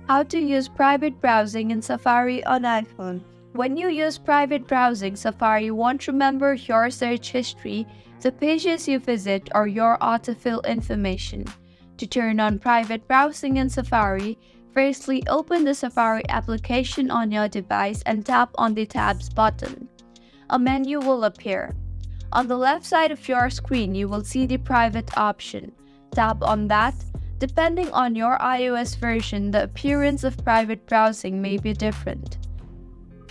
How to use private browsing in Safari on iPhone. When you use private browsing, Safari won't remember your search history, the pages you visit, or your autofill information. To turn on private browsing in Safari, firstly open the Safari application on your device and tap on the Tabs button. A menu will appear. On the left side of your screen, you will see the private option. Tap on that. Depending on your iOS version, the appearance of private browsing may be different.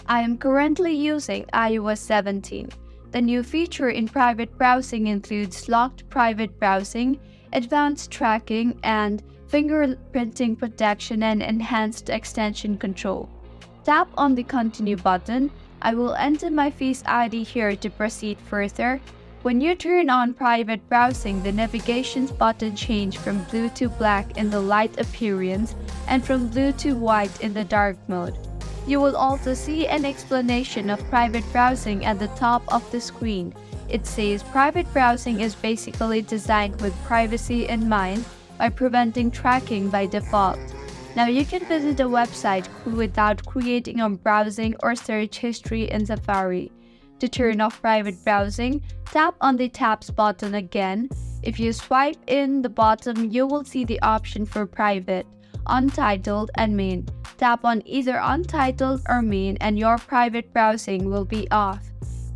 I am currently using iOS 17. The new feature in private browsing includes locked private browsing, advanced tracking, and fingerprinting protection and enhanced extension control. Tap on the Continue button. I will enter my Face ID here to proceed further. When you turn on private browsing, the navigation button changes from blue to black in the light appearance and from blue to white in the dark mode. You will also see an explanation of private browsing at the top of the screen. It says private browsing is basically designed with privacy in mind by preventing tracking by default. Now you can visit a website without creating a browsing or search history in Safari. To turn off private browsing, tap on the Tabs button again. If you swipe in the bottom, you will see the option for private, untitled, and main. Tap on either untitled or main and your private browsing will be off.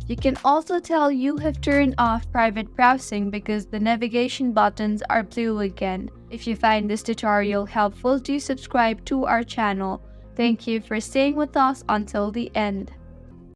You can also tell you have turned off private browsing because the navigation buttons are blue again. If you find this tutorial helpful, do subscribe to our channel. Thank you for staying with us until the end.